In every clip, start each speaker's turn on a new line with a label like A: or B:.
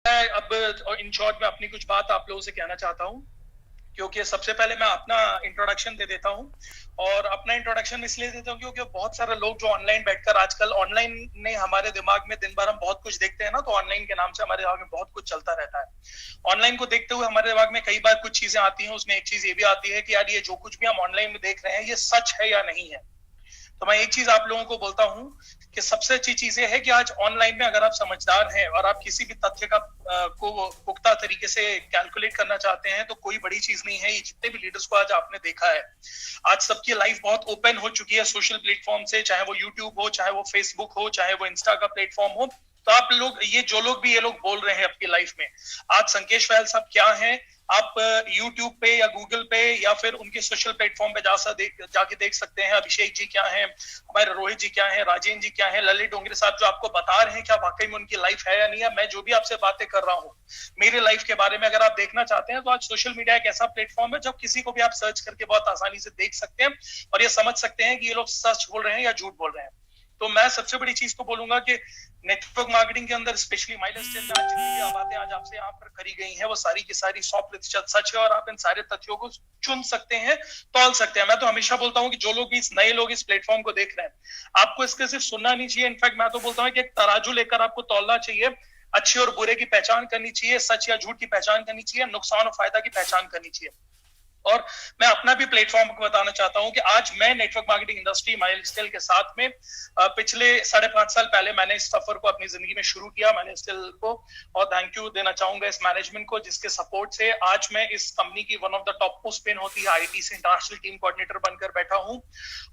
A: मैं अब in short में अपनी कुछ बात आप लोगों से कहना चाहता हूँ, क्योंकि सबसे पहले मैं अपना इंट्रोडक्शन दे देता हूँ। और अपना इंट्रोडक्शन इसलिए देता हूँ क्योंकि बहुत सारे लोग जो ऑनलाइन बैठकर आजकल ऑनलाइन ने हमारे दिमाग में दिन भर हम बहुत कुछ देखते हैं ना, तो ऑनलाइन के नाम से हमारे दिमाग में बहुत कुछ चलता रहता है। ऑनलाइन को देखते हुए हमारे दिमाग में कई बार कुछ चीजें आती हैं, उसमें एक चीज ये भी आती है कि यार ये जो कुछ भी हम ऑनलाइन में देख रहे हैं ये सच है या नहीं है। तो मैं एक चीज आप लोगों को बोलता हूं कि सबसे अच्छी चीज ये है कि आज ऑनलाइन में अगर आप समझदार हैं और आप किसी भी तथ्य का को पुख्ता तरीके से कैलकुलेट करना चाहते हैं, तो कोई बड़ी चीज नहीं है। ये जितने भी लीडर्स को आज आपने देखा है, आज सबकी लाइफ बहुत ओपन हो चुकी है सोशल प्लेटफॉर्म से, चाहे वो यूट्यूब हो, चाहे वो फेसबुक हो, चाहे वो इंस्टा का प्लेटफॉर्म हो। तो आप लोग जो लोग भी ये लोग बोल रहे हैं अपनी लाइफ में, आज संकेश वहल साहब क्या हैं, आप यूट्यूब पे या गूगल पे या फिर उनके सोशल प्लेटफॉर्म पे जाके देख सकते हैं। अभिषेक जी क्या हैं, हमारे रोहित जी क्या हैं, राजेंद्र जी क्या हैं, ललित डोंगरे साहब जो आपको बता रहे हैं क्या वाकई में उनकी लाइफ है या नहीं है। मैं जो भी आपसे बातें कर रहा हूँ मेरी लाइफ के बारे में अगर आप देखना चाहते हैं, तो आज सोशल मीडिया एक ऐसा प्लेटफॉर्म है जब किसी को भी आप सर्च करके बहुत आसानी से देख सकते हैं और ये समझ सकते हैं कि ये लोग सच बोल रहे हैं या झूठ बोल रहे हैं। तो मैं सबसे बड़ी चीज तो बोलूंगा कि नेटवर्क मार्केटिंग के अंदर स्पेशली माइलस्टोन में आज जितनी भी बातें आज आपसे यहाँ पर करी गई हैं वो सारी की सारी 100% सच है और आप इन सारे तथ्यों को चुन सकते हैं, तौल सकते हैं। मैं तो हमेशा बोलता हूँ कि जो लोग इस नए लोग इस प्लेटफॉर्म को देख रहे हैं, आपको इसके सिर्फ सुनना नहीं चाहिए। इनफैक्ट मैं तो बोलता हूँ कि एक तराजू लेकर आपको तौलना चाहिए, अच्छे और बुरे की पहचान करनी चाहिए, सच या झूठ की पहचान करनी चाहिए, नुकसान और फायदा की पहचान करनी चाहिए। और मैं अपना भी प्लेटफॉर्म को बताना चाहता हूं कि आज मैं नेटवर्क मार्केटिंग इंडस्ट्री माइलस्टेल के साथ में पिछले 5.5 साल पहले मैंने इस सफर को अपनी जिंदगी में शुरू किया माइलस्टेल को, और थैंक यू देना चाहूंगा इस मैनेजमेंट को जिसके सपोर्ट से आज मैं इस कंपनी की one of the top post पेन होती है आईटी से इंटरनेशनल टीम कोऑर्डिनेटर बनकर बैठा हूं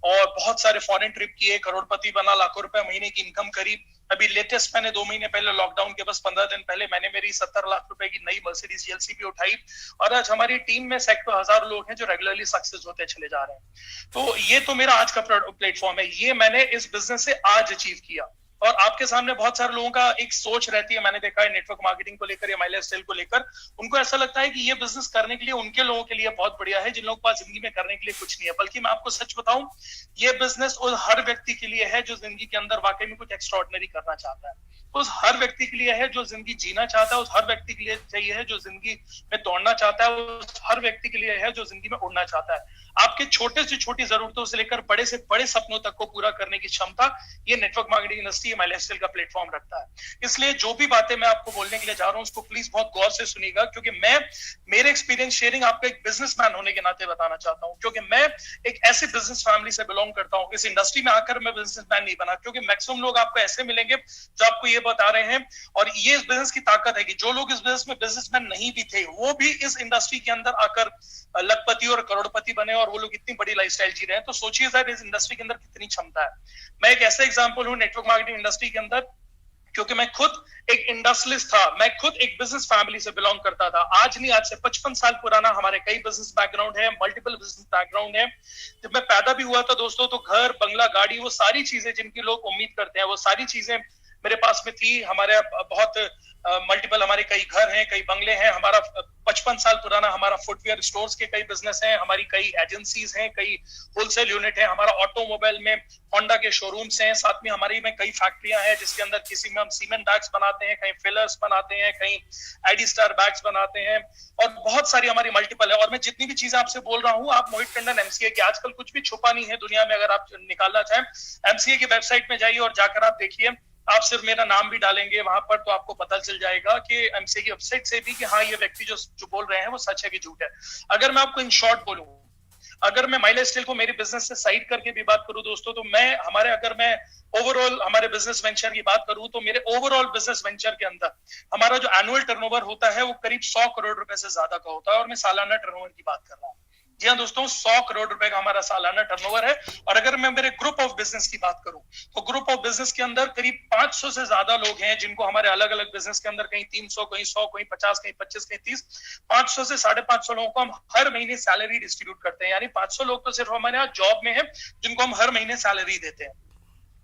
A: और बहुत सारे फॉरेन ट्रिप किए, करोड़पति बना, लाखों रुपए महीने की इनकम करी। अभी लेटेस्ट मैंने 2 महीने पहले लॉकडाउन के बस 15 दिन पहले मैंने मेरी 70 लाख रुपए की नई मर्सिडीज जीएलसी भी उठाई और आज हमारी टीम में सैकड़ों हजार लोग हैं जो रेगुलरली सक्सेस होते चले जा रहे हैं। तो ये तो मेरा आज का प्लेटफॉर्म है, ये मैंने इस बिजनेस से आज अचीव किया। और आपके सामने बहुत सारे लोगों का एक सोच रहती है, मैंने देखा है नेटवर्क मार्केटिंग को लेकर या माइलस्टाइल को लेकर, उनको ऐसा लगता है कि ये बिजनेस करने के लिए उनके लोगों के लिए बहुत बढ़िया है जिन लोगों के पास जिंदगी में करने के लिए कुछ नहीं है। बल्कि मैं आपको सच बताऊं, ये बिजनेस उस हर व्यक्ति के लिए है जो जिंदगी के अंदर वाकई में कुछ एक्स्ट्राऑर्डिनरी करना चाहता है, उस हर व्यक्ति के लिए है जो जिंदगी जीना चाहता है, उस हर व्यक्ति के लिए चाहिए है जो जिंदगी में दौड़ना चाहता है, उस हर व्यक्ति के लिए है जो जिंदगी में उड़ना चाहता है। आपके छोटे से छोटी जरूरतों से लेकर बड़े से बड़े सपनों तक को पूरा करने की क्षमता ये नेटवर्क मार्केटिंग इंडस्ट्री माइलस्टाइल का प्लेटफॉर्म रखता है। इसलिए जो भी बातें मैं आपको बोलने के लिए जा रहा हूं उसको प्लीज बहुत गौर से सुनिएगा, क्योंकि मैं मेरे एक्सपीरियंस शेयरिंग आपको एक बिजनेसमैन होने के नाते बताना चाहता हूं, क्योंकि मैं एक ऐसे बिजनेस फैमिली से बिलोंग करता हूं। इस इंडस्ट्री में आकर मैं बिजनेसमैन नहीं बना, क्योंकि मैक्सिमम लोग आपको ऐसे मिलेंगे जो आपको ये बता रहे हैं, और ये इस बिजनेस की ताकत है कि जो लोग इस बिजनेस में बिजनेसमैन नहीं भी थे वो भी इस इंडस्ट्री के अंदर आकर लखपति और करोड़पति बने और वो लोग इतनी बड़ी लाइफस्टाइल जी रहे हैं। तो सोचिए सर इस इंडस्ट्री के अंदर कितनी क्षमता है। मैं एक ऐसा एग्जांपल हूं नेटवर्क मार्केटिंग इंडस्ट्री के अंदर, क्योंकि मैं खुद एक इंडस्ट्रियलिस्ट था, मैं खुद एक बिजनेस फैमिली से बिलोंग करता था। आज नहीं, आज से 55 साल पुराना हमारे कई बिजनेस बैकग्राउंड है, मल्टीपल बिजनेस बैकग्राउंड है। जब मैं पैदा भी हुआ था दोस्तों, तो घर, बंगला, गाड़ी, वो सारी चीजें जिनकी लोग उम्मीद करते हैं वो सारी चीजें मेरे पास में थी। हमारे बहुत मल्टीपल हमारे कई घर हैं, कई बंगले हैं, हमारा 55 साल पुराना हमारा फुटवेयर स्टोर्स के कई बिजनेस हैं, हमारी कई एजेंसीज हैं, कई होलसेल यूनिट हैं, हमारा ऑटोमोबाइल में होंडा के शोरूम्स हैं, साथ में हमारी में कई फैक्ट्रियां हैं जिसके अंदर किसी में हम सीमेंट बैग्स बनाते हैं, कहीं फिलर्स बनाते हैं, कहीं एडी स्टार बैग्स बनाते हैं, और बहुत सारी हमारी मल्टीपल है। और मैं जितनी भी चीजें आपसे बोल रहा हूँ, आप मोहित टंडन एमसीए की, आजकल कुछ भी छुपा नहीं है दुनिया में, अगर आप निकालना चाहें एमसीए की वेबसाइट में जाइए और जाकर आप देखिए, आप सिर्फ मेरा नाम भी डालेंगे वहां पर तो आपको पता चल जाएगा कि एमसीए की वेबसाइट से भी कि हाँ ये व्यक्ति जो बोल रहे हैं वो सच है कि झूठ है। अगर मैं आपको इन शॉर्ट बोलूं, अगर मैं माइलस्टाइल को मेरे बिजनेस से साइड करके भी बात करूं दोस्तों, तो अगर मैं ओवरऑल हमारे बिजनेस वेंचर की बात करूं, तो मेरे ओवरऑल बिजनेस वेंचर के अंदर हमारा जो एनुअल टर्नओवर होता है वो करीब 100 करोड़ रुपए से ज्यादा का होता है, और मैं सालाना टर्नओवर की बात कर रहा हूं। जी हाँ दोस्तों, 100 करोड़ रुपए का हमारा सालाना टर्नओवर है। और अगर मैं मेरे ग्रुप ऑफ बिजनेस की बात करूं, तो ग्रुप ऑफ बिजनेस के अंदर करीब 500 से ज्यादा लोग हैं जिनको हमारे अलग अलग बिजनेस के अंदर कहीं 300, कहीं 100, कहीं 50, कहीं 25, कहीं 30, 500 से 550 लोगों को हम हर महीने सैलरी डिस्ट्रीब्यूट करते हैं। यानी 500 लोग तो सिर्फ हमारे यहाँ जॉब में है जिनको हम हर महीने सैलरी देते हैं।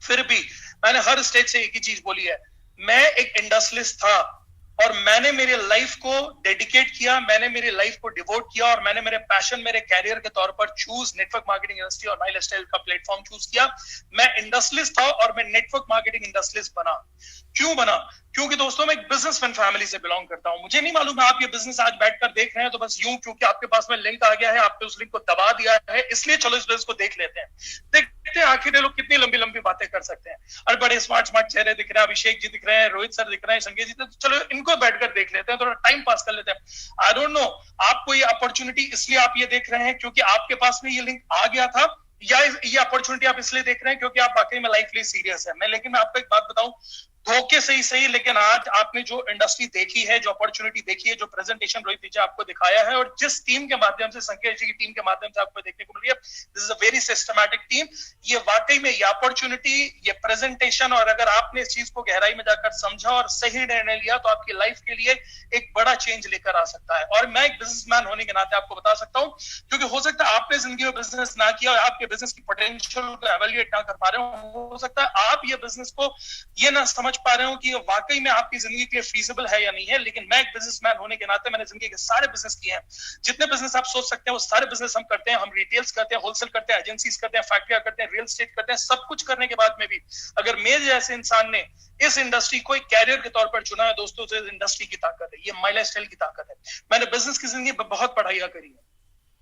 A: फिर भी मैंने हर स्टेज से एक ही चीज बोली है, मैं एक इंडस्ट्रियलिस्ट था और मैंने मेरे लाइफ को डेडिकेट किया, मैंने मेरी लाइफ को डिवोट किया, और मैंने मेरे पैशन, मेरे कैरियर के तौर पर चूज नेटवर्क मार्केटिंग इंडस्ट्री और माइलस्टाइल का प्लेटफॉर्म चूज किया। मैं इंडस्ट्रियलिस्ट था और मैं नेटवर्क मार्केटिंग इंडस्ट्रियलिस्ट बना। क्यों बना? क्योंकि दोस्तों मैं एक बिजनेसमैन फैमिली से बिलोंग करता हूं। मुझे नहीं मालूम है आप ये बिजनेस आज बैठकर देख रहे हैं तो बस यूं क्योंकि आपके पास में लिंक आ गया है, आपने उस लिंक को दबा दिया है, इसलिए चलो इस बिजनेस को देख लेते हैं। देखते हैं आखिर ये लोग कितनी लंबी लंबी बातें कर सकते हैं। और बड़े स्मार्ट स्मार्ट चेहरे दिख रहे हैं, अभिषेक जी दिख रहे हैं, रोहित सर दिख रहे हैं, संजय जी, तो चलो इनको बैठकर देख लेते हैं, थोड़ा टाइम पास कर लेते हैं। आई डोंट नो आपको ये अपॉर्चुनिटी इसलिए आप ये देख रहे हैं क्योंकि आपके पास में ये लिंक आ गया था, या ये अपॉर्चुनिटी आप इसलिए देख रहे हैं क्योंकि आप वाकई में लाइफ लिए सीरियस है। लेकिन मैं आपको एक बात बताऊं, धोखे से ही सही, लेकिन आज आपने जो इंडस्ट्री देखी है, जो अपॉर्चुनिटी देखी है, जो प्रेजेंटेशन रोहित जी आपको दिखाया है, और जिस टीम के माध्यम से, संकेत जी की टीम के माध्यम से आपको देखने को मिली है, this is a very systematic team. ये वाकई में ये अपॉर्चुनिटी, ये प्रेजेंटेशन, और अगर आपने इस चीज को गहराई में जाकर समझा और सही निर्णय लिया तो आपकी लाइफ के लिए एक बड़ा चेंज लेकर आ सकता है। और मैं एक बिजनेसमैन होने के नाते आपको बता सकता हूं, क्योंकि हो सकता है आपने जिंदगी में बिजनेस ना किया और आपके बिजनेस की पोटेंशियल को एवेल्युएट ना कर पा रहे हो सकता है आप ये बिजनेस को ये ना समझ पा रहे हो कि वाकई में आपकी जिंदगी के लिए फीजिबल है या नहीं है। लेकिन मैं एक बिजनेसमैन होने के नाते मैंने जिंदगी के सारे बिजनेस किए हैं, जितने बिजनेस आप सोच सकते हैं वो सारे बिजनेस हम करते हैं। हम रिटेल्स करते हैं, होलसेल करते हैं, एजेंसीज करते हैं, फैक्ट्रियां करते हैं, रियल एस्टेट करते हैं। सब कुछ करने के बाद में भी अगर मेरे जैसे इंसान ने इस इंडस्ट्री को एक कैरियर के तौर पर चुना है दोस्तों, तो इस इंडस्ट्री की ताकत है, ये माई लाइफस्टाइल की ताकत है। मैंने बिजनेस की जिंदगी में बहुत पढ़ाइयां करी है।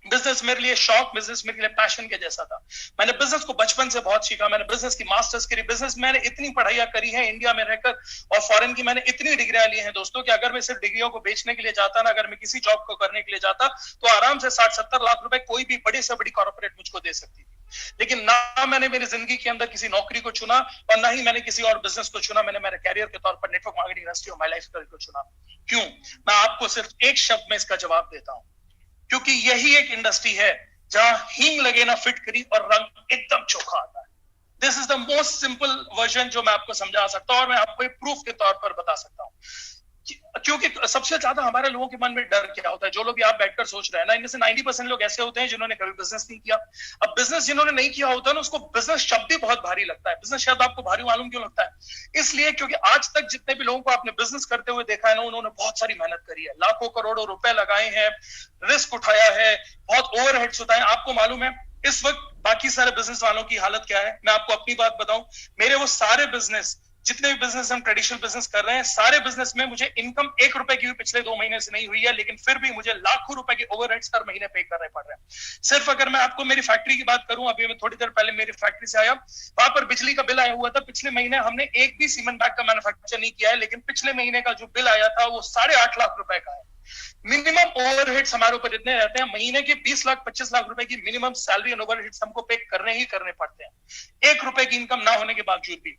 A: बिजनेस मेरे लिए शौक, बिजनेस मेरे लिए पैशन के जैसा था। मैंने बिजनेस को बचपन से बहुत सीखा। मैंने बिजनेस की मास्टर्स करी, बिजनेस मैंने इतनी पढ़ाइयां करी है इंडिया में रहकर, और फॉरेन की मैंने इतनी डिग्रियां ली हैं दोस्तों कि अगर मैं सिर्फ डिग्रियों को बेचने के लिए जाता ना, अगर मैं किसी जॉब को करने के लिए जाता तो आराम से 60-70 लाख रुपए कोई भी बड़ी से बड़ी कॉर्पोरेट मुझको दे सकती थी। लेकिन ना मैंने मेरी जिंदगी के अंदर किसी नौकरी को चुना और ना ही मैंने किसी और बिजनेस को चुना। मैंने मेरे कैरियर के तौर पर नेटवर्क मार्केटिंग इंडस्ट्री और माई लाइफस्टाइल को चुना। क्यों? मैं आपको सिर्फ एक शब्द में इसका जवाब देता हूं, क्योंकि यही एक इंडस्ट्री है जहां हींग लगे ना फिटकरी और रंग एकदम चोखा आता है। This is the most simple version जो मैं आपको समझा सकता हूं, और मैं आपको एक प्रूफ के तौर पर बता सकता हूं। क्योंकि सबसे ज्यादा हमारे लोगों के मन में डर क्या होता है, जो लोग आप बैठकर सोच रहे हैं ना, इनमें से 90% लोग ऐसे होते हैं जिन्होंने कभी बिजनेस नहीं किया। अब बिजनेस जिन्होंने नहीं किया होता है ना, उसको बिजनेस शब्द ही बहुत भारी लगता है। बिजनेस शब्द आपको भारी मालूम क्यों लगता है? इसलिए क्योंकि आज तक जितने भी लोगों को आपने बिजनेस करते हुए देखा है ना, उन्होंने बहुत सारी मेहनत करी है, लाखों करोड़ों रुपए लगाए हैं, रिस्क उठाया है, बहुत ओवरहेड्स उठाए। आपको मालूम है इस वक्त बाकी सारे बिजनेस वालों की हालत क्या है? मैं आपको अपनी बात बताऊं, मेरे वो सारे बिजनेस, जितने भी बिजनेस हम ट्रेडिशनल बिजनेस कर रहे हैं, सारे बिजनेस में मुझे इनकम 1 रुपए की भी पिछले 2 महीने से नहीं हुई है, लेकिन फिर भी मुझे लाखों रुपए के ओवरहेड्स हर महीने पे करने पड़ रहे हैं। सिर्फ अगर मैं आपको मेरी फैक्ट्री की बात करूं, अभी मैं थोड़ी देर पहले मेरी फैक्ट्री से आया, वहां पर बिजली का बिल आया हुआ था। पिछले महीने हमने एक भी सीमेंट बैग का मैन्युफैक्चर नहीं किया है, लेकिन पिछले महीने का जो बिल आया था वो 8.5 लाख रुपए का है। मिनिमम ओवरहेड्स हमारे ऊपर इतने रहते हैं, महीने के 20 लाख 25 लाख रुपए की मिनिमम सैलरी एंड ओवरहेड्स हमको पे करने ही करने पड़ते हैं। 1 रुपए की इनकम ना होने के बावजूद भी।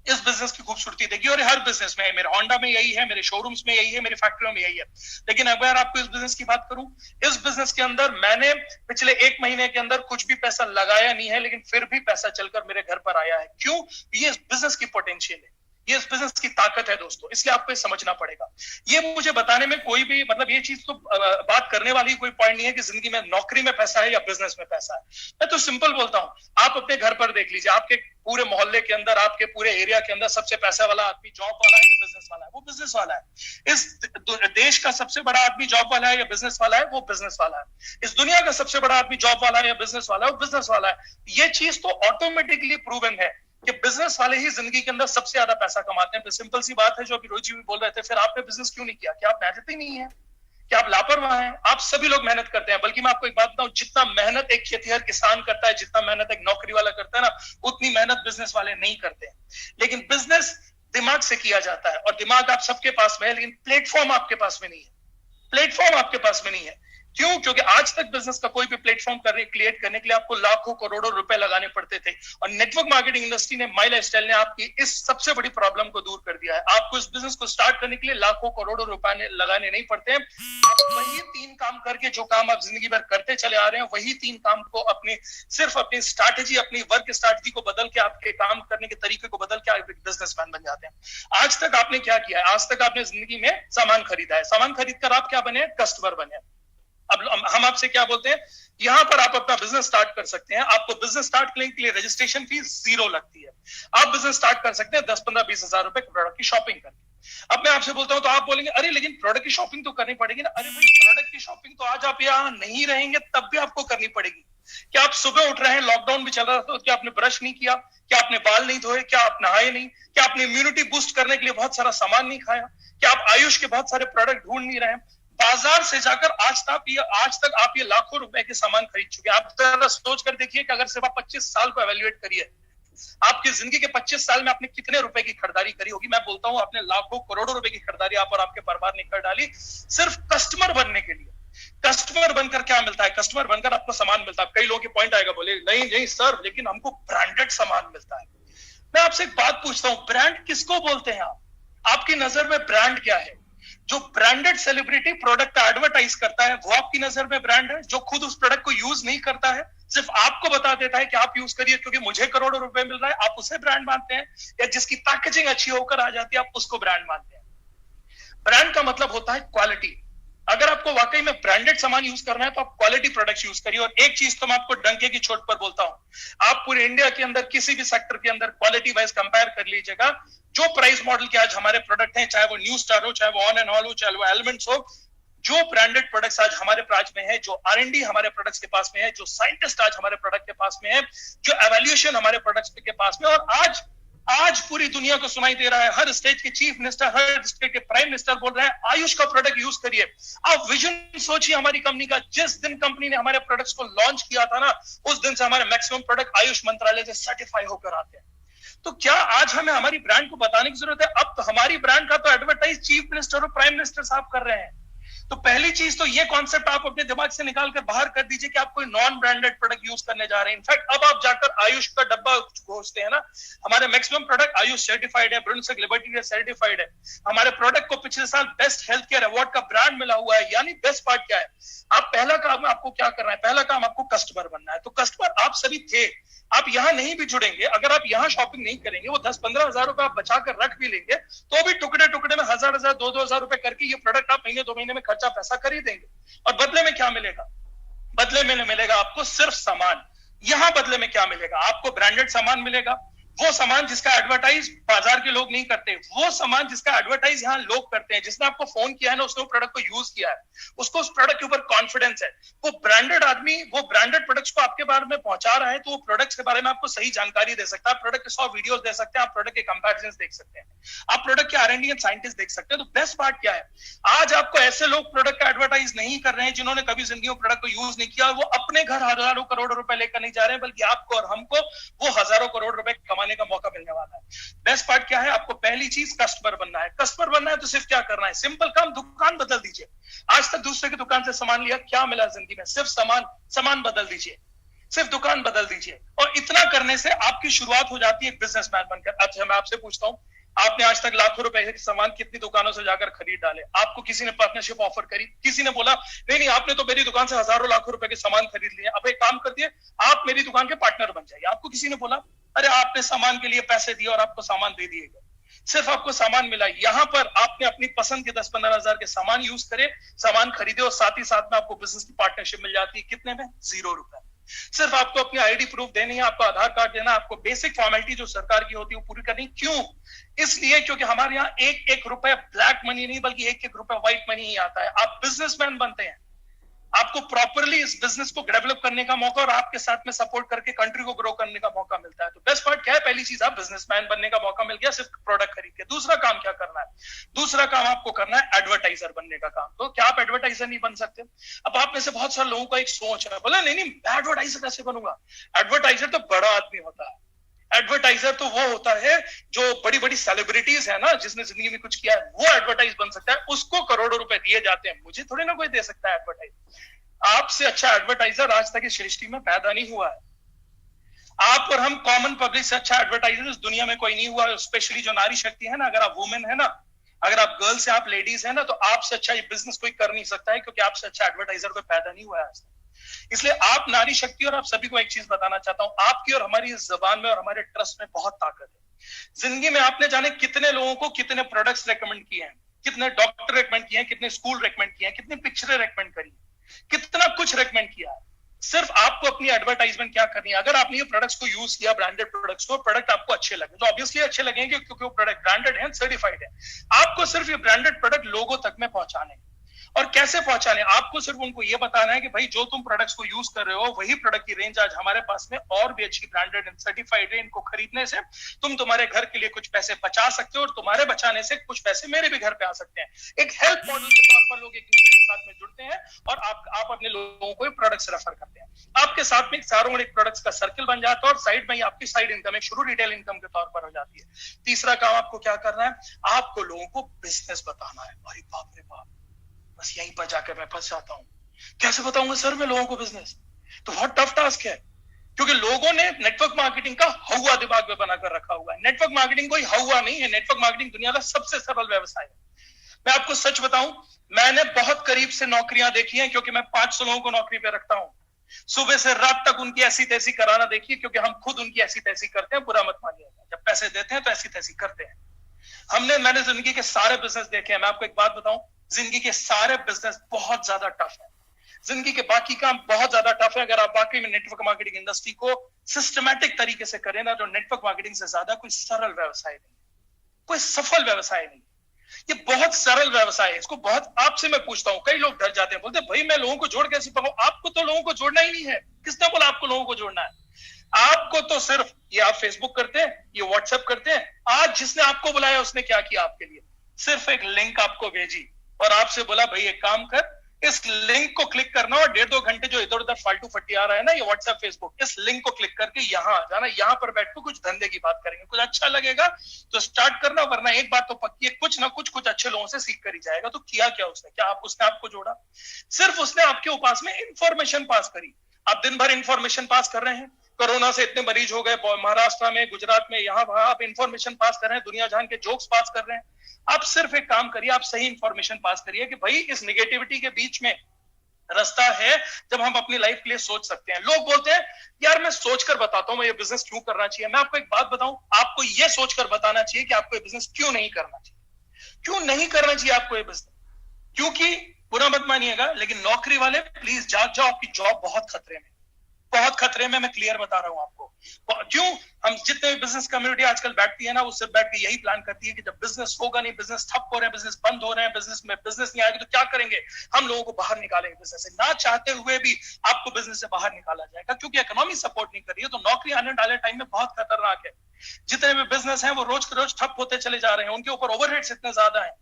A: इस बिजनेस की खूबसूरती देखिए, और हर बिजनेस में है, मेरे होंडा में यही है, मेरे शोरूम्स में यही है, मेरी फैक्ट्रियों में यही है। लेकिन अगर आपको इस बिजनेस की बात करूं, इस बिजनेस के अंदर मैंने पिछले 1 महीने के अंदर कुछ भी पैसा लगाया नहीं है, लेकिन फिर भी पैसा चलकर मेरे घर पर आया है। क्यों? ये इस बिजनेस की पोटेंशियल है, ये इस बिजनेस की ताकत है दोस्तों, इसलिए आपको समझना पड़ेगा। ये मुझे बताने में कोई भी मतलब ये चीज तो बात करने वाली कोई पॉइंट नहीं है कि जिंदगी में नौकरी में पैसा है या बिजनेस में पैसा है। मैं तो सिंपल बोलता हूं, आप अपने घर पर देख लीजिए, आपके पूरे मोहल्ले के अंदर, आपके पूरे एरिया के अंदर सबसे पैसा वाला आदमी जॉब वाला है कि बिजनेस वाला है? वो बिजनेस वाला है। इस देश का सबसे बड़ा आदमी जॉब वाला है या बिजनेस वाला है? वो बिजनेस वाला है। इस दुनिया का सबसे बड़ा आदमी जॉब वाला है या बिजनेस वाला है? वो बिजनेस वाला है। ये चीज तो ऑटोमेटिकली प्रूवन है कि बिजनेस वाले ही जिंदगी के अंदर सबसे ज्यादा पैसा कमाते हैं। सिंपल सी बात है जो अभी रोहित जी भी बोल रहे थे, फिर आपने बिजनेस क्यों नहीं किया? क्या आप मेहनत ही नहीं है? क्या आप लापरवाह हैं? आप सभी लोग मेहनत करते हैं। बल्कि मैं आपको एक बात बताऊं, जितना मेहनत एक खेतीहर किसान करता है, जितना मेहनत एक नौकरी वाला करता है ना, उतनी मेहनत बिजनेस वाले नहीं करते हैं। लेकिन बिजनेस दिमाग से किया जाता है, और दिमाग आप सबके पास में है, लेकिन प्लेटफॉर्म आपके पास में नहीं है। प्लेटफॉर्म आपके पास में नहीं है। क्यों? क्योंकि आज तक बिजनेस का कोई भी प्लेटफॉर्म क्रिएट करने के लिए आपको लाखों करोड़ों रुपए लगाने पड़ते थे, और नेटवर्क मार्केटिंग इंडस्ट्री ने, माई लाइफस्टाइल ने आपकी इस सबसे बड़ी प्रॉब्लम को दूर कर दिया है। आपको इस बिजनेस को स्टार्ट करने के लिए लाखों करोड़ों रुपए लगाने नहीं पड़ते हैं। आप वही 3 काम करके जो काम आप जिंदगी भर करते चले आ रहे हैं, वही 3 काम को सिर्फ अपनी स्ट्रैटेजी, अपनी वर्क स्ट्रैटेजी को बदल के, आपके काम करने के तरीके को बदल के आप एक बिजनेसमैन बन जाते हैं। आज तक आपने क्या किया है? आज तक आपने जिंदगी में सामान खरीदा है, सामान खरीदकर आप क्या बने? कस्टमर बने। अब हम आपसे क्या बोलते हैं, यहां पर आप अपना बिजनेस स्टार्ट कर सकते हैं। आपको बिजनेस स्टार्ट करने के लिए रजिस्ट्रेशन फीस 0 लगती है। आप बिजनेस स्टार्ट कर सकते हैं 10, 15, 20 हजार रुपए प्रोडक्ट की शॉपिंग करके। अब मैं आपसे बोलता हूं तो आप बोलेंगे अरे लेकिन प्रोडक्ट की शॉपिंग तो करनी पड़ेगी ना। अरे भाई प्रोडक्ट की शॉपिंग तो आज आप यहाँ नहीं रहेंगे तब भी आपको करनी पड़ेगी। क्या आप सुबह उठ रहे हैं, लॉकडाउन भी चल रहा था, तो क्या आपने ब्रश नहीं किया, क्या आपने बाल नहीं धोए, क्या आप नहाए नहीं, क्या आपने इम्यूनिटी बूस्ट करने के लिए बहुत सारा सामान नहीं खाया, क्या आप आयुष के बहुत सारे प्रोडक्ट ढूंढ नहीं रहे हैं? बाजार से जाकर आज तक आप ये लाखों रुपए के सामान खरीद चुके हैं। आप जरा सोच कर देखिए कि अगर सिर्फ आप 25 साल को एवेल्युएट करिए, आपकी जिंदगी के 25 साल में आपने कितने रुपए की खरीदारी करी होगी। मैं बोलता हूं आपने लाखों करोड़ों रुपए की खरीदारी आप और आपके परिवार ने कर डाली सिर्फ कस्टमर बनने के लिए। कस्टमर बनकर क्या मिलता है? कस्टमर बनकर आपको सामान मिलता है। कई लोगों की पॉइंट आएगा, बोले नहीं नहीं सर लेकिन हमको ब्रांडेड सामान मिलता है। मैं आपसे एक बात पूछता हूं, ब्रांड किसको बोलते हैं आप? आपकी नजर में ब्रांड क्या है? जो ब्रांडेड सेलिब्रिटी प्रोडक्ट का एडवर्टाइज करता है वो आपकी नजर में ब्रांड है? जो खुद उस प्रोडक्ट को यूज नहीं करता है, सिर्फ आपको बता देता है कि आप यूज करिए क्योंकि मुझे करोड़ों रुपए मिल रहा है, आप उसे ब्रांड मानते हैं? या जिसकी पैकेजिंग अच्छी होकर आ जाती है आप उसको ब्रांड मानते हैं? ब्रांड का मतलब होता है क्वालिटी। अगर आपको वाकई में ब्रांडेड सामान यूज करना है तो आप क्वालिटी प्रोडक्ट्स यूज करिए। और एक चीज तो मैं आपको डंके की चोट पर बोलता हूं, आप पूरे इंडिया के अंदर किसी भी सेक्टर के अंदर क्वालिटी वाइज कंपेयर कर लीजिएगा, जो प्राइस मॉडल के आज हमारे प्रोडक्ट हैं, चाहे वो न्यू स्टार हो, चाहे वो ऑन एंड ऑल हो, चाहे वो एलिमेंट्स हो, जो ब्रांडेड प्रोडक्ट्स आज हमारे पास में है, जो R&D हमारे प्रोडक्ट्स के पास में है, जो साइंटिस्ट आज हमारे प्रोडक्ट के पास में है, जो एवेल्युएशन हमारे प्रोडक्ट्स के पास में, और आज पूरी दुनिया को सुनाई दे रहा है, हर स्टेट के चीफ मिनिस्टर, हर स्टेट के प्राइम मिनिस्टर बोल रहे हैं आयुष का प्रोडक्ट यूज करिए। आप विजन सोचिए हमारी कंपनी का, जिस दिन कंपनी ने हमारे प्रोडक्ट्स को लॉन्च किया था ना, उस दिन से हमारे मैक्सिमम प्रोडक्ट आयुष मंत्रालय से सर्टिफाई होकर आते हैं। तो क्या आज हमें हमारी ब्रांड को बताने की जरूरत है? अब तो हमारी ब्रांड का तो एडवर्टाइज चीफ मिनिस्टर और प्राइम मिनिस्टर साहब कर रहे हैं। तो पहली चीज तो ये कॉन्सेप्ट आप अपने दिमाग से निकाल कर बाहर कर दीजिए कि आप कोई नॉन ब्रांडेड प्रोडक्ट यूज करने जा रहे हैं। इनफैक्ट अब आप जाकर आयुष का डब्बा घोषते हैं ना, हमारे मैक्सिमम प्रोडक्ट आयुष सर्टिफाइड है, ब्रुंसविक लिबर्टी सर्टिफाइड है। हमारे प्रोडक्ट को पिछले साल बेस्ट हेल्थ केयर अवार्ड का ब्रांड मिला हुआ है। यानी बेस्ट पार्ट क्या है? आप पहला काम आपको क्या करना है? पहला काम आपको कस्टमर बनना है। तो कस्टमर आप सभी थे, आप यहां नहीं भी जुड़ेंगे, अगर आप यहां शॉपिंग नहीं करेंगे, वो 10-15 हजार रुपए आप बचा कर रख भी लेंगे तो भी टुकड़े टुकड़े में 1000 2-2 हजार रुपए करके ये प्रोडक्ट आप महीने 2 महीने में खर्चा पैसा खरीदेंगे। और बदले में क्या मिलेगा? बदले में मिलेगा आपको सिर्फ सामान। यहां बदले में क्या मिलेगा? आपको ब्रांडेड सामान मिलेगा, वो सामान जिसका एडवर्टाइज बाजार के लोग नहीं करते, वो सामान जिसका एडवर्टाइज यहाँ लोग करते हैं। जिसने आपको फोन किया है ना, उसने वो प्रोडक्ट को यूज किया है, उसको उस प्रोडक्ट के ऊपर कॉन्फिडेंस है। वो ब्रांडेड आदमी वो ब्रांडेड प्रोडक्ट्स को आपके बारे में पहुंचा रहा है, तो वो प्रोडक्ट्स के बारे में आपको सही जानकारी दे सकता है। आप प्रोडक्ट के 100 वीडियोस दे सकते हैं, आप प्रोडक्ट के कंपैरिजन देख सकते हैं, आप प्रोडक्ट के R&D एंड साइंटिस्ट देख सकते हैं। तो बेस्ट पार्ट क्या है? आज आपको ऐसे लोग प्रोडक्ट का एडवर्टाइज नहीं कर रहे हैं जिन्होंने कभी जिंदगी में प्रोडक्ट को यूज नहीं किया, वो अपने घर हजारों करोड़ रुपए लेकर नहीं जा रहे हैं, बल्कि आपको और हमको वो हजारों करोड़ रुपए कमाने का मौका मिलने वाला है। बेस्ट पार्ट क्या है? आपको पहली चीज कस्टमर बनना है। कस्टमर बनना है तो सिर्फ क्या करना है? सिंपल काम, दुकान बदल दीजिए। आज तक दूसरे की दुकान से सामान लिया, क्या मिला जिंदगी में? सिर्फ सामान बदल दीजिए, सिर्फ दुकान बदल दीजिए। और इतना करने से आपकी शुरुआत हो जाती है बिजनेसमैन बनकर। अच्छा मैं आपसे पूछता हूं, आपने आज तक लाखों रुपए के सामान कितनी दुकानों से जाकर खरीद डाले? आपको किसी ने पार्टनरशिप ऑफर करी? किसी ने बोला नहीं आपने तो मेरी दुकान से हजारों लाखों रुपए के सामान खरीद लिए, अब एक काम करती आप मेरी दुकान के पार्टनर बन जाइए? आपको किसी ने बोला? अरे आपने सामान के लिए पैसे दिए और आपको सामान दे दिए गए, सिर्फ आपको सामान मिला। यहां पर आपने अपनी पसंद के 10-15 हजार के सामान यूज करे, सामान खरीदे, और साथ ही साथ में आपको बिजनेस की पार्टनरशिप मिल जाती है। कितने में? 0 रुपए। सिर्फ आपको अपनी ID प्रूफ देनी है, आपको आधार कार्ड देना, आपको बेसिक फॉर्मेलिटी जो सरकार की होती है वो पूरी करनी। क्यों? इसलिए क्योंकि हमारे यहाँ एक रुपए ब्लैक मनी नहीं बल्कि एक रुपए व्हाइट मनी ही आता है। आप बिजनेसमैन बनते हैं, आपको प्रॉपरली इस बिजनेस को डेवलप करने का मौका और आपके साथ में सपोर्ट करके कंट्री को ग्रो करने का मौका मिलता है। तो बेस्ट पार्ट क्या है? पहली चीज, आप बिजनेसमैन बनने का मौका मिल गया सिर्फ प्रोडक्ट खरीद के। दूसरा काम क्या करना है? दूसरा काम आपको करना है एडवर्टाइजर बनने का काम। तो क्या आप एडवर्टाइजर नहीं बन सकते? अब आप में से बहुत सारे लोगों का एक सोच है, बोला नहीं मैं एडवर्टाइजर कैसे बनूंगा? एडवर्टाइजर तो बड़ा आदमी होता है, एडवर्टाइजर तो वो होता है जो बड़ी बड़ी सेलिब्रिटीज है ना, जिसने जिंदगी में कुछ किया है, वो एडवर्टाइज बन सकता है, उसको करोड़ों रुपए दिए जाते हैं। मुझे थोड़ी ना कोई दे सकता है एडवर्टाइज। आपसे अच्छा एडवर्टाइजर आज तक इस सृष्टि में पैदा नहीं हुआ है। आप और हम कॉमन पब्लिक से अच्छा एडवर्टाइजर इस दुनिया में कोई नहीं हुआ। स्पेशली जो नारी शक्ति है ना, अगर आप वुमेन है ना, अगर आप गर्ल्स हैं, आप लेडीज है ना, तो आपसे अच्छा ये बिजनेस कोई कर नहीं सकता है, क्योंकि आपसे अच्छा एडवर्टाइजर कोई पैदा नहीं हुआ है आज तक। इसलिए आप नारी शक्ति, और आप सभी को एक चीज बताना चाहता हूं, आपकी और हमारी इस जबान में और हमारे ट्रस्ट में बहुत ताकत है। जिंदगी में आपने जाने कितने लोगों को कितने प्रोडक्ट्स रेकमेंड किए हैं, कितने डॉक्टर रेकमेंड किए हैं, कितने स्कूल रेकमेंड किए हैं, कितनी पिक्चरें रेकमेंड करी, कितना कुछ रेकमेंड किया है। सिर्फ आपको अपनी एडवर्टाइजमेंट क्या करनी है। अगर आपने ये प्रोडक्ट्स को यूज किया, ब्रांडेड प्रोडक्ट्स को, प्रोडक्ट आपको अच्छे लगे तो ऑब्वियसली अच्छे लगेंगे क्योंकि वो प्रोडक्ट ब्रांडेड है, सर्टिफाइड है। आपको सिर्फ ये ब्रांडेड प्रोडक्ट लोगों तक में पहुंचाने हैं। और कैसे पहुंचाने, आपको सिर्फ उनको ये बताना है कि भाई जो तुम प्रोडक्ट्स को यूज कर रहे हो वही प्रोडक्ट की रेंज आज हमारे पास में और भी अच्छी ब्रांडेड एंड सर्टिफाइड है। इनको खरीदने से तुम तुम्हारे घर के लिए कुछ पैसे बचा सकते हो और तुम्हारे बचाने से कुछ पैसे मेरे भी घर पे आ सकते हैं। एक हेल्प मॉडल के तौर पर लोग एक दूसरे के साथ में जुड़ते हैं और आप अपने लोगों को प्रोडक्ट्स रेफर करते हैं। आपके साथ में चारों एक प्रोडक्ट्स का सर्किल बन जाता है और साइड में ही आपकी साइड इनकम एक शुरू रिटेल इनकम के तौर पर हो जाती है। तीसरा काम आपको क्या करना है, आपको लोगों को बिजनेस बताना है। अरे बाप रे बाप, बस यहीं पर जाकर मैं फंस जाता हूं, कैसे बताऊंगा सर मैं लोगों को बिजनेस? तो बहुत टफ टास्क है क्योंकि लोगों ने नेटवर्क मार्केटिंग का हवा दिमाग में बनाकर रखा हुआ है। नेटवर्क मार्केटिंग कोई हवा नहीं है, नेटवर्क मार्केटिंग दुनिया का सबसे सरल व्यवसाय है। मैं आपको सच बताऊं, मैंने बहुत करीब से नौकरियां देखी हैं क्योंकि मैं 500 लोगों को नौकरी पे रखता हूं। सुबह से रात तक उनकी ऐसी तैसी कराना देखिए, क्योंकि हम खुद उनकी ऐसी तैसी करते हैं, बुरा मत मानिएगा। जब पैसे देते हैं तो ऐसी तैसी करते हैं। मैंने जिंदगी के सारे बिजनेस देखे हैं। मैं आपको एक बात बताऊं, जिंदगी के सारे बिजनेस बहुत ज्यादा टफ है। जिंदगी के बाकी काम बहुत ज्यादा टफ है। अगर आप वाकई में नेटवर्क मार्केटिंग इंडस्ट्री को सिस्टमैटिक तरीके से करें ना, तो नेटवर्क मार्केटिंग से ज्यादा कोई सरल व्यवसाय नहीं, कोई सफल व्यवसाय नहीं। ये बहुत सरल व्यवसाय है। इसको बहुत, आपसे मैं पूछता हूं, कई लोग डर जाते हैं, बोलते भाई मैं लोगों को जोड़ कैसे पाऊं? आपको तो लोगों को जोड़ना ही नहीं है। किसने बोला आपको लोगों को जोड़ना है? आपको तो सिर्फ ये, आप फेसबुक करते हैं, ये व्हाट्सएप करते हैं। आज जिसने आपको बुलाया उसने क्या किया आपके लिए? सिर्फ एक लिंक आपको भेजी और आपसे बोला भाई एक काम कर, इस लिंक को क्लिक करना और 1.5-2 घंटे जो इधर उधर फालतू फट्टी आ रहा है ना, ये व्हाट्सएप फेसबुक, इस लिंक को क्लिक करके यहाँ आ जाना, यहाँ पर बैठ के कुछ धंधे की बात करेंगे, कुछ अच्छा लगेगा तो स्टार्ट करना, वरना एक बात तो पक्की है, कुछ ना कुछ अच्छे लोगों से सीख कर ही जाएगा। तो किया क्या उसने? क्या उसने आपको जोड़ा? सिर्फ उसने आपके पास में इंफॉर्मेशन पास करी। आप दिन भर इंफॉर्मेशन पास कर रहे हैं। कोरोना से इतने मरीज हो गए महाराष्ट्र में, गुजरात में, यहाँ वहां, आप इंफॉर्मेशन पास कर रहे हैं, दुनिया जान के जोक्स पास कर रहे हैं। आप सिर्फ एक काम करिए, आप सही इंफॉर्मेशन पास करिए कि भाई इस निगेटिविटी के बीच में रास्ता है जब हम अपनी लाइफ के लिए सोच सकते हैं। लोग बोलते हैं यार मैं सोचकर बताता हूं मैं ये बिजनेस क्यों करना चाहिए। मैं आपको एक बात बताऊं, आपको ये सोचकर बताना चाहिए कि आपको ये बिजनेस क्यों नहीं करना चाहिए। क्यों नहीं करना चाहिए आपको ये बिजनेस? क्योंकि बुरा मत मानिएगा, लेकिन नौकरी वाले प्लीज जाग जाओ, आपकी जॉब बहुत खतरे में, बहुत खतरे में। मैं क्लियर बता रहा हूं आपको। क्यों? हम जितने भी बिजनेस कम्युनिटी आजकल बैठती है ना, वो सिर्फ बैठ के यही प्लान करती है कि जब बिजनेस होगा नहीं, बिजनेस ठप हो रहे हैं, बिजनेस बंद हो रहे हैं, बिजनेस में बिजनेस नहीं आएगा तो क्या करेंगे? हम लोगों को बाहर निकालेंगे बिजनेस से। ना चाहते हुए भी आपको बिजनेस से बाहर निकाला जाएगा क्योंकि इकोनॉमी सपोर्ट नहीं कर रही है। तो नौकरी आने वाले टाइम में बहुत खतरनाक है। जितने भी बिजनेस हैं वो रोज के रोज ठप होते चले जा रहे हैं, उनके ऊपर ओवरहेड्स इतने ज्यादा है।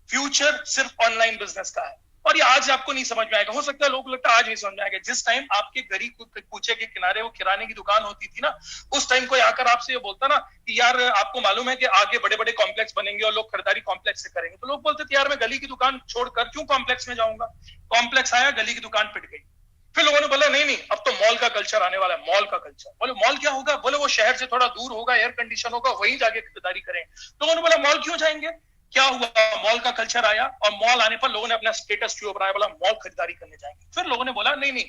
A: फ्यूचर सिर्फ ऑनलाइन बिजनेस का है और ये आज आपको नहीं समझ में आएगा। हो सकता है लोगों को लगता है आज नहीं समझ में आएगा। जिस टाइम आपके गली कूचे के किनारे वो किराने की दुकान होती थी ना, उस टाइम कोई आकर आपसे ये बोलता ना कि यार आपको मालूम है कि आगे बड़े बड़े कॉम्प्लेक्स बनेंगे और लोग खरीदारी कॉम्प्लेक्स से करेंगे, तो लोग बोलते थे यार मैं गली की दुकान छोड़कर क्यों कॉम्प्लेक्स में जाऊंगा। कॉम्प्लेक्स आया, गली की दुकान पिट गई। फिर लोगों ने बोला नहीं नहीं अब तो मॉल का कल्चर आने वाला है, मॉल का कल्चर। बोले मॉल क्या होगा? बोले वो शहर से थोड़ा दूर होगा, एयर कंडीशन होगा, वहीं जाके खरीदारी करें। लोगों ने बोला मॉल क्यों जाएंगे? क्या हुआ? मॉल का कल्चर आया और मॉल आने पर लोगों ने अपना स्टेटस क्यों बनाया, बोला मॉल खरीदारी करने जाएंगे। फिर लोगों ने बोला नहीं नहीं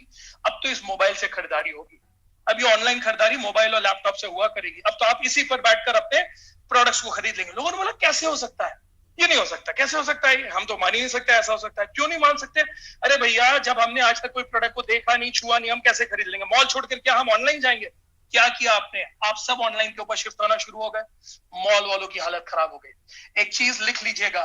A: अब तो इस मोबाइल से खरीदारी होगी, अब ये ऑनलाइन खरीदारी मोबाइल और लैपटॉप से हुआ करेगी, अब तो आप इसी पर बैठकर अपने प्रोडक्ट्स को खरीद लेंगे। लोगों ने बोला कैसे हो सकता है? ये नहीं हो सकता। कैसे हो सकता है? हम तो मान ही नहीं सकते ऐसा हो सकता है। क्यों नहीं मान सकते? अरे भैया जब हमने आज तक कोई प्रोडक्ट को देखा नहीं, छुआ नहीं, हम कैसे खरीद लेंगे? मॉल छोड़कर क्या हम ऑनलाइन जाएंगे? क्या किया आपने? आप सब ऑनलाइन के ऊपर शिफ्ट होना शुरू हो गए। मॉल वालों की हालत खराब हो गई। एक चीज लिख लीजिएगा,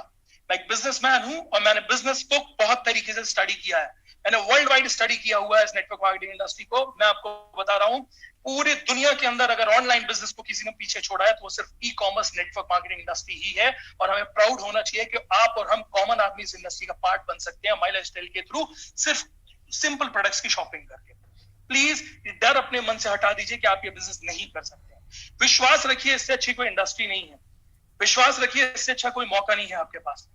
A: मैं एक बिजनेसमैन हूं और मैंने बिजनेस को बहुत तरीके से स्टडी किया है। मैंने वर्ल्ड वाइड स्टडी किया हुआ है इस नेटवर्क मार्केटिंग इंडस्ट्री को। मैं आपको बता रहा हूं पूरी दुनिया के अंदर अगर ऑनलाइन बिजनेस को किसी ने पीछे छोड़ा है तो वो सिर्फ e commerce network marketing industry ही है। और हमें प्राउड होना चाहिए कि आप और हम कॉमन आदमी इस इंडस्ट्री का पार्ट बन सकते हैं माई लाइफस्टाइल के थ्रू, सिर्फ सिंपल प्रोडक्ट्स की शॉपिंग करके। प्लीज डर अपने मन से हटा दीजिए कि आप ये बिजनेस नहीं कर सकते। विश्वास रखिए, इससे अच्छी कोई इंडस्ट्री नहीं है। विश्वास रखिए, इससे अच्छा कोई मौका नहीं है आपके पास।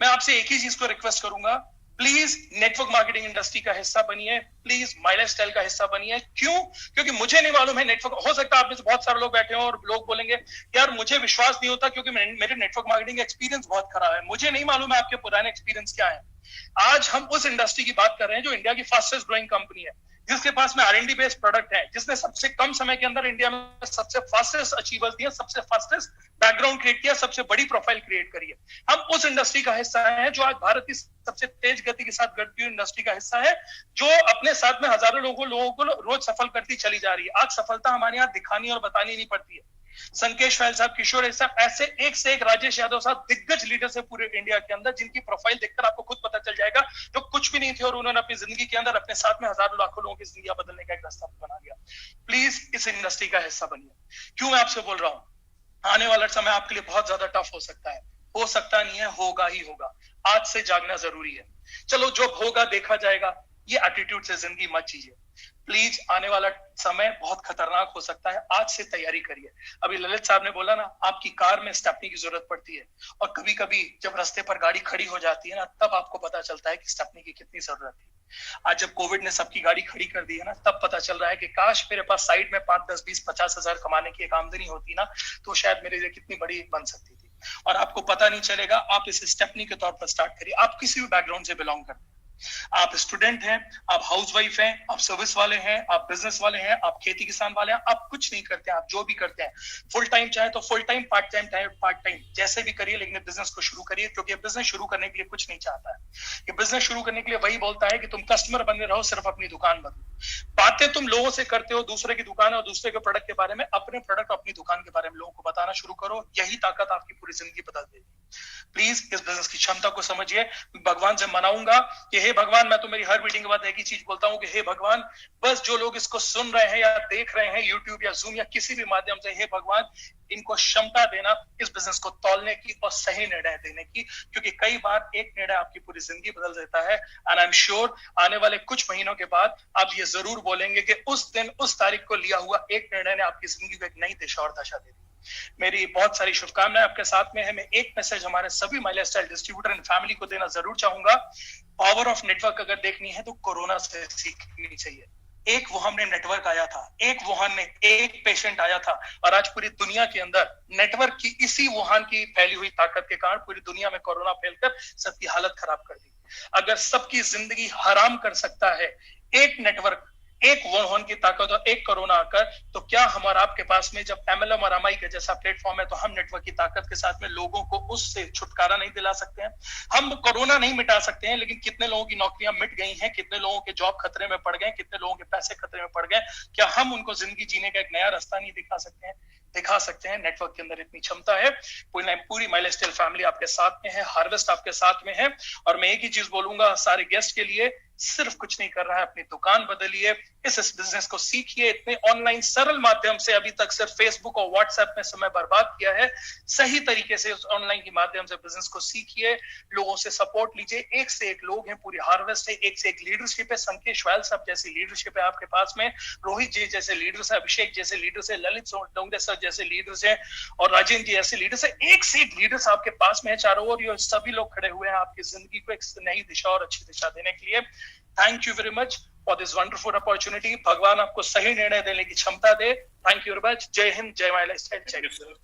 A: मैं आपसे एक ही चीज को रिक्वेस्ट करूंगा, प्लीज नेटवर्क मार्केटिंग इंडस्ट्री का हिस्सा बनिए, प्लीज माई लाइफस्टाइल का हिस्सा बनिए। क्यों? क्योंकि मुझे नहीं मालूम है नेटवर्क, हो सकता है आप में से बहुत सारे लोग बैठे हो और लोग बोलेंगे यार मुझे विश्वास नहीं होता क्योंकि मेरे नेटवर्क मार्केटिंग एक्सपीरियंस बहुत खराब है। मुझे नहीं मालूम है आपके पुराने एक्सपीरियंस क्या है। आज हम उस इंडस्ट्री की बात कर रहे हैं जो इंडिया की फास्टेस्ट ग्रोइंग कंपनी है, जिसके पास में R&D बेस्ड प्रोडक्ट है, जिसने सबसे कम समय के अंदर इंडिया में सबसे फास्टेस्ट अचीवर्स दिए, सबसे फास्टेस्ट बैकग्राउंड क्रिएट किया, सबसे बड़ी प्रोफाइल क्रिएट करी है। हम उस इंडस्ट्री का हिस्सा है जो आज भारत की सबसे तेज गति के साथ बढ़ती हुई इंडस्ट्री का हिस्सा है, जो अपने साथ में हजारों लोगों को रोज सफल करती चली जा रही है। आज सफलता हमारे यहाँ दिखानी और बतानी नहीं पड़ती है। संकेश फैल साहब, किशोर साहब, ऐसे एक से एक, राजेश यादव साहब, दिग्गज लीडर्स है पूरे इंडिया के अंदर, जिनकी प्रोफाइल देखकर आपको खुद पता चल जाएगा, जो कुछ भी नहीं थे और उन्होंने अपनी जिंदगी के अंदर अपने साथ में हजारों लाखों लोगों की जिंदगी बदलने का एक रास्ता बना दिया। प्लीज इस इंडस्ट्री का हिस्सा बनिए। क्यों मैं आपसे बोल रहा हूं? आने वाला समय आपके लिए बहुत ज्यादा टफ हो सकता है, हो सकता नहीं है, होगा ही होगा। आज से जागना जरूरी है। चलो जो होगा देखा जाएगा, ये एटीट्यूड से जिंदगी मत जीजिए। प्लीज, आने वाला समय बहुत खतरनाक हो सकता है, आज से तैयारी करिए। अभी ललित साहब ने बोला ना, आपकी कार में स्टेपनी की जरूरत पड़ती है, और कभी कभी जब रास्ते पर गाड़ी खड़ी हो जाती है ना, तब आपको पता चलता है कि स्टेपनी की कितनी जरूरत थी। आज जब कोविड ने सबकी गाड़ी खड़ी कर दी है ना, तब पता चल रहा है कि काश मेरे पास साइड में 5, 10, 20, 50 हजार कमाने की एक आमदनी होती ना, तो शायद मेरे लिए कितनी बड़ी बन सकती थी। और आपको पता नहीं चलेगा। आप इस स्टेपनी के तौर पर स्टार्ट करिए। आप किसी भी बैकग्राउंड से बिलोंग करते हैं, आप स्टूडेंट हैं, आप हाउसवाइफ हैं, आप सर्विस वाले हैं, आप बिजनेस वाले हैं, आप खेती किसान वाले हैं, आप कुछ नहीं करते हैं, आप जो भी करते हैं, फुल टाइम चाहे तो फुल टाइम, पार्ट टाइम चाहे पार्ट टाइम, जैसे भी करिए, लेकिन बिजनेस को शुरू करिए। क्योंकि बिजनेस शुरू करने के लिए कुछ नहीं चाहता है। ये बिजनेस शुरू करने के लिए वही बोलता है कि तुम कस्टमर बने रहो, सिर्फ अपनी दुकान बदलो। बातें तुम लोगों से करते हो दूसरे की दुकान और दूसरे के प्रोडक्ट के बारे में, अपने प्रोडक्ट, अपनी दुकान के बारे में लोगों को बताना शुरू करो। यही ताकत आपकी पूरी जिंदगी बदल देगी। प्लीज इस बिजनेस की क्षमता को समझिए। भगवान से मनाऊंगा कि हे भगवान, मैं तो मेरी हर मीटिंग के बाद एक ही चीज बोलता हूं कि हे भगवान, बस जो लोग इसको सुन रहे हैं या देख रहे हैं यूट्यूब या जूम या किसी भी माध्यम से, हे भगवान, इनको क्षमता देना इस बिजनेस को तौलने की और सही निर्णय देने की। क्योंकि कई बार एक निर्णय आपकी पूरी जिंदगी बदल देता है। एंड आई एम श्योर आने वाले कुछ महीनों के बाद आप ये जरूर बोलेंगे कि उस दिन, उस तारीख को लिया हुआ एक निर्णय ने आपकी जिंदगी को एक नई दिशा और दशा दे दी। मेरी बहुत सारी शुभकामनाएं आपके साथ में है। मैं एक मैसेज हमारे सभी my lifestyle distributor and family को देना जरूर चाहूंगा। पावर ऑफ नेटवर्क अगर देखनी है तो कोरोना से सीखनी चाहिए। एक वुहान में नेटवर्क आया था, एक वुहान में एक पेशेंट आया था, और आज पूरी दुनिया के अंदर नेटवर्क की, इसी वुहान की फैली हुई ताकत के कारण पूरी दुनिया में कोरोना फैलकर सबकी हालत खराब कर दी। अगर सबकी जिंदगी हराम कर सकता है एक नेटवर्क, एक वुहान की ताकत और एक कोरोना आकर, तो क्या हमारा आपके पास में जब MLM और MI के जैसा प्लेटफॉर्म है, तो हम नेटवर्क की ताकत के साथ में लोगों को उससे छुटकारा नहीं दिला सकते हैं? हम कोरोना नहीं मिटा सकते हैं, लेकिन कितने लोगों की नौकरियां मिट गई हैं, कितने लोगों के जॉब खतरे में पड़ गए, कितने लोगों के पैसे खतरे में पड़ गए? क्या हम उनको जिंदगी जीने का एक नया रास्ता नहीं दिखा सकते हैं? दिखा सकते हैं। नेटवर्क के अंदर इतनी क्षमता है। पूरी माय लाइफस्टाइल फैमिली आपके साथ में है, हार्वेस्ट आपके साथ में है। और मैं एक ही चीज बोलूंगा सारे गेस्ट के लिए, सिर्फ कुछ नहीं कर रहा है, अपनी दुकान बदलिए, इस बिजनेस को सीखिए। इतने ऑनलाइन सरल माध्यम से अभी तक सिर्फ फेसबुक और व्हाट्सएप में समय बर्बाद किया है। सही तरीके से उस ऑनलाइन के माध्यम से बिजनेस को सीखिए, लोगों से सपोर्ट लीजिए। एक से एक लोग हैं, पूरी हार्वेस्ट है, एक से एक लीडरशिप है। संकेश वायल साहब जैसी लीडरशिप है आपके पास में, रोहित जी जैसे लीडर्स है, अभिषेक जैसे लीडर्स है, ललित डोंगरे सर जैसे लीडर्स है, और राजेंद्र जी ऐसे लीडर्स है। एक से एक लीडर्स आपके पास में है चारों ओर। ये सभी लोग खड़े हुए हैं आपकी जिंदगी को एक नई दिशा और अच्छी दिशा देने के लिए। Thank you very much for this wonderful opportunity. भगवान आपको सही निर्णय देने की क्षमता दे। Thank you very much. जय हिंद, जय माय लाइफस्टाइल।